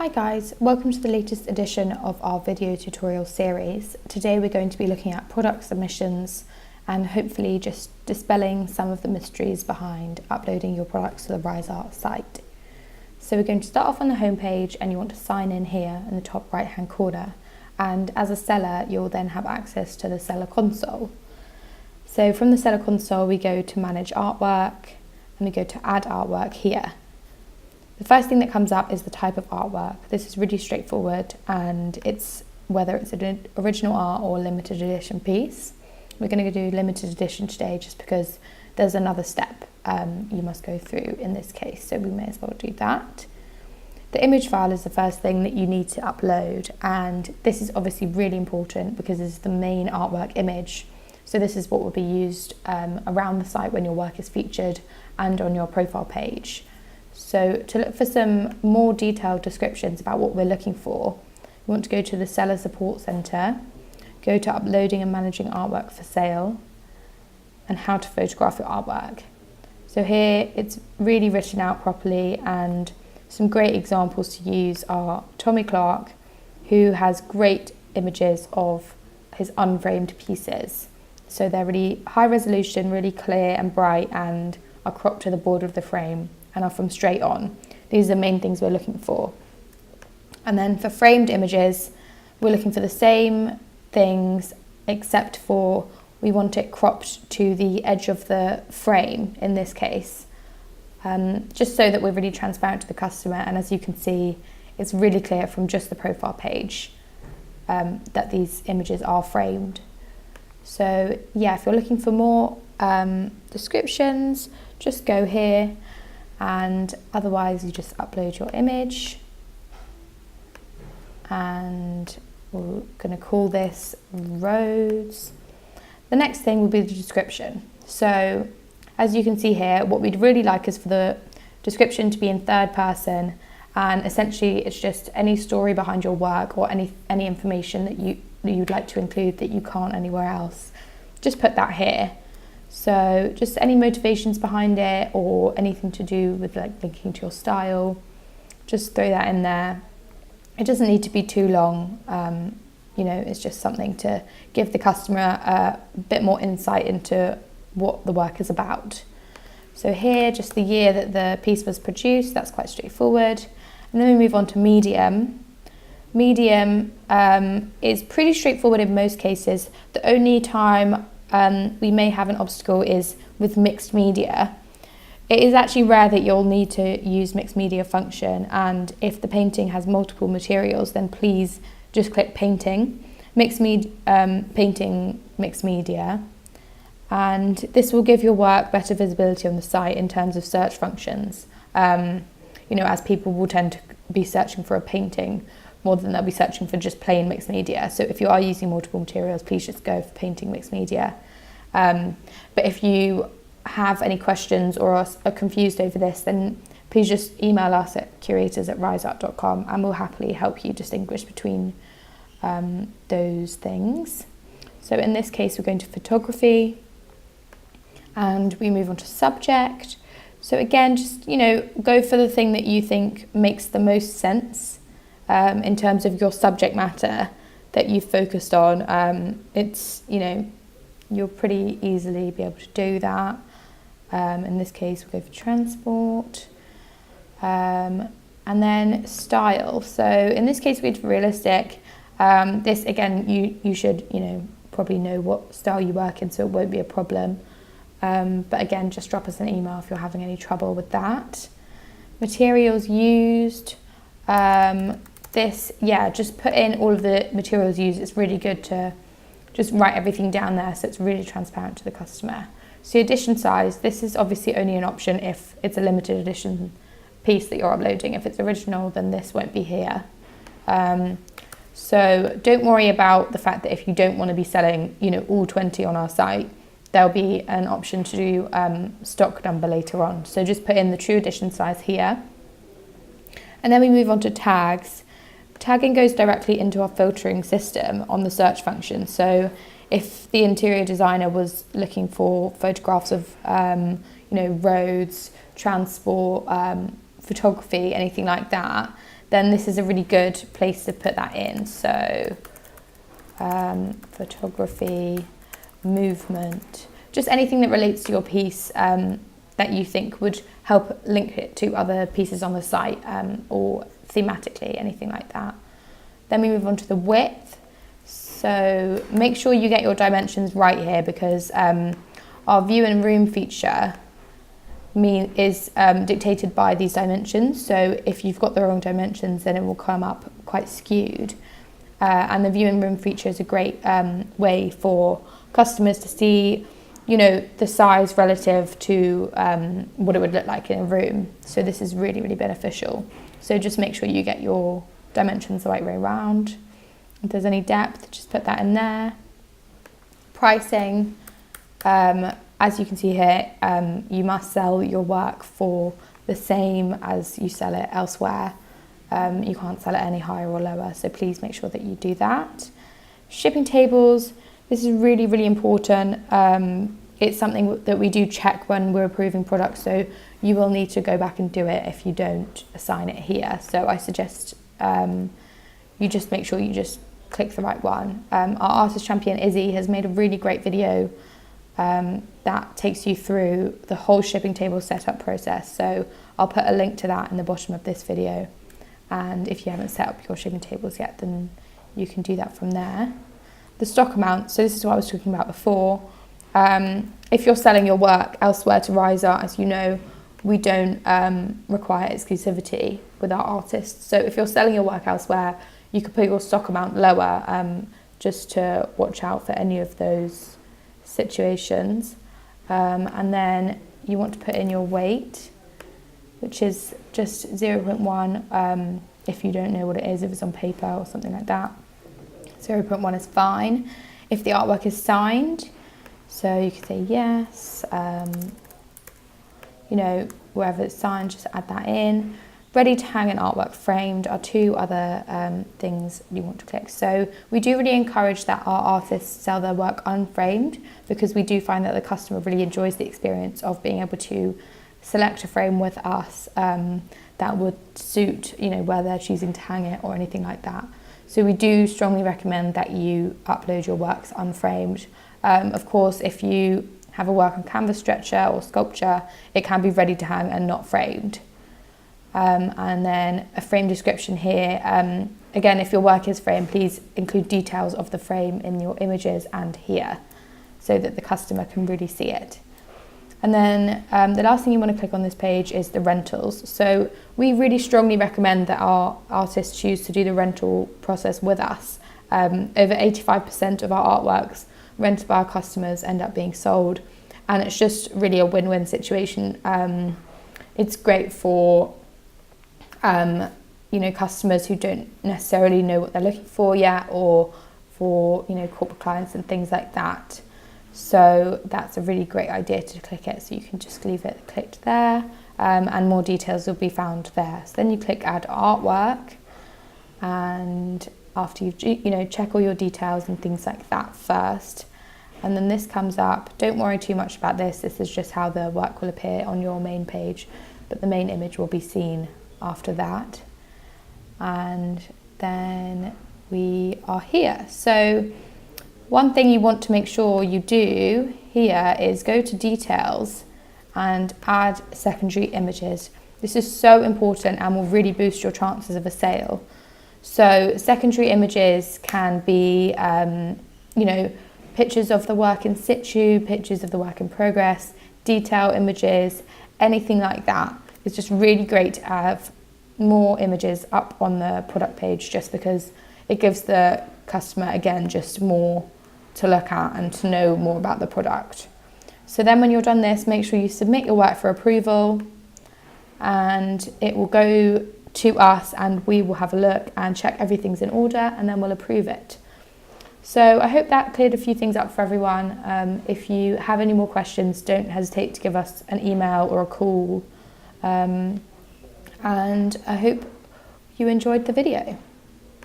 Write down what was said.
Hi guys, welcome to the latest edition of our video tutorial series. Today we're going to be looking at product submissions and hopefully just dispelling some of the mysteries behind uploading your products to the RiseArt site. So we're going to start off on the home page and you want to sign in here in the top right hand corner, and as a seller you'll then have access to the seller console. So from the seller console we go to manage artwork and we go to add artwork here. The first thing that comes up is the type of artwork. This is really straightforward and it's whether it's an original art or a limited edition piece. We're going to do limited edition today just because there's another step you must go through in this case, so we may as well do that. The image file is the first thing that you need to upload, and this is obviously really important because it's the main artwork image. So this is what will be used around the site when your work is featured and on your profile page. So to look for some more detailed descriptions about what we're looking for, we want to go to the Seller Support Centre, go to Uploading and Managing Artwork for Sale, and How to Photograph Your Artwork. So here it's really written out properly, and some great examples to use are Tommy Clark, who has great images of his unframed pieces. So they're really high resolution, really clear and bright, and are cropped to the border of the frame and are from straight on. These are the main things we're looking for. And then for framed images, we're looking for the same things except for we want it cropped to the edge of the frame in this case, just so that we're really transparent to the customer. And as you can see, it's really clear from just the profile page that these images are framed. So yeah, if you're looking for more descriptions, just go here, and otherwise you just upload your image, and we're going to call this roads. The next thing will be the description. So as you can see here, what we'd really like is for the description to be in third person, and essentially it's just any story behind your work or any information that you'd like to include that you can't anywhere else. Just put that here. So just any motivations behind it or anything to do with like linking to your style, just throw that in there. It doesn't need to be too long, it's just something to give the customer a bit more insight into what the work is about. So here, just the year that the piece was produced, that's quite straightforward. And then we move on to medium. Medium is pretty straightforward in most cases. The only time we may have an obstacle is with mixed media. It is actually rare that you'll need to use mixed media function, and if the painting has multiple materials, then please just click painting, painting mixed media, and this will give your work better visibility on the site in terms of search functions. As people will tend to be searching for a painting more than they'll be searching for just plain mixed media. So if you are using multiple materials, please just go for painting mixed media. But if you have any questions or are confused over this, then please just email us at curators@riseart.com and we'll happily help you distinguish between those things. So in this case, we're going to photography and we move on to subject. So again, just, go for the thing that you think makes the most sense in terms of your subject matter that you've focused on. You'll pretty easily be able to do that. In this case, we'll go for transport. And then style. So in this case, we go for realistic. This, again, you should, probably know what style you work in, so it won't be a problem. But again, just drop us an email if you're having any trouble with that. Materials used. Just put in all of the materials used. It's really good to just write everything down there so it's really transparent to the customer. So edition size, this is obviously only an option if it's a limited edition piece that you're uploading. If it's original, then this won't be here. So don't worry about the fact that if you don't want to be selling, all 20 on our site, there'll be an option to do stock number later on. So just put in the true edition size here. And then we move on to tags. Tagging goes directly into our filtering system on the search function. So if the interior designer was looking for photographs of, roads, transport, photography, anything like that, then this is a really good place to put that in. So photography, movement, just anything that relates to your piece that you think would help link it to other pieces on the site, or thematically, anything like that. Then we move on to the width. So make sure you get your dimensions right here, because our view and room feature is dictated by these dimensions. So if you've got the wrong dimensions, then it will come up quite skewed. And the view and room feature is a great way for customers to see, the size relative to what it would look like in a room. So this is really, really beneficial. So just make sure you get your dimensions the right way around. If there's any depth, just put that in there. Pricing, as you can see here, you must sell your work for the same as you sell it elsewhere. You can't sell it any higher or lower, so please make sure that you do that. Shipping tables, this is really, really important. It's something that we do check when we're approving products, so you will need to go back and do it if you don't assign it here. So I suggest you just make sure you just click the right one. Our artist champion Izzy has made a really great video that takes you through the whole shipping table setup process. So I'll put a link to that in the bottom of this video. And if you haven't set up your shipping tables yet, then you can do that from there. The stock amount, so this is what I was talking about before. If you're selling your work elsewhere to Riser, as you know, we don't require exclusivity with our artists. So if you're selling your work elsewhere, you could put your stock amount lower, just to watch out for any of those situations. And then you want to put in your weight, which is just 0.1 if you don't know what it is, if it's on paper or something like that. 0.1 is fine. If the artwork is signed, so you could say yes, wherever it's signed, just add that in. Ready to hang and artwork framed are two other things you want to click. So we do really encourage that our artists sell their work unframed, because we do find that the customer really enjoys the experience of being able to select a frame with us that would suit, where they're choosing to hang it or anything like that. So we do strongly recommend that you upload your works unframed. Of course, if you have a work on canvas stretcher or sculpture, it can be ready to hang and not framed. And then a frame description here. Again, if your work is framed, please include details of the frame in your images and here, so that the customer can really see it. And then the last thing you want to click on this page is the rentals. So we really strongly recommend that our artists choose to do the rental process with us. Over 85% of our artworks rented by our customers end up being sold, and it's just really a win-win situation. It's great for customers who don't necessarily know what they're looking for yet, or for corporate clients and things like that. So that's a really great idea to click it. So you can just leave it clicked there, and more details will be found there. So then you click add artwork, and after you've check all your details and things like that first, and then this comes up. Don't worry too much about this. This is just how the work will appear on your main page, but the main image will be seen after that. And then we are here. So one thing you want to make sure you do here is go to details and add secondary images. This is so important and will really boost your chances of a sale. So secondary images can be, pictures of the work in situ, pictures of the work in progress, detail images, anything like that. It's just really great to have more images up on the product page, just because it gives the customer, again, just more to look at and to know more about the product. So then when you're done this, make sure you submit your work for approval, and it will go to us and we will have a look and check everything's in order, and then we'll approve it. So I hope that cleared a few things up for everyone. If you have any more questions, don't hesitate to give us an email or a call. And I hope you enjoyed the video.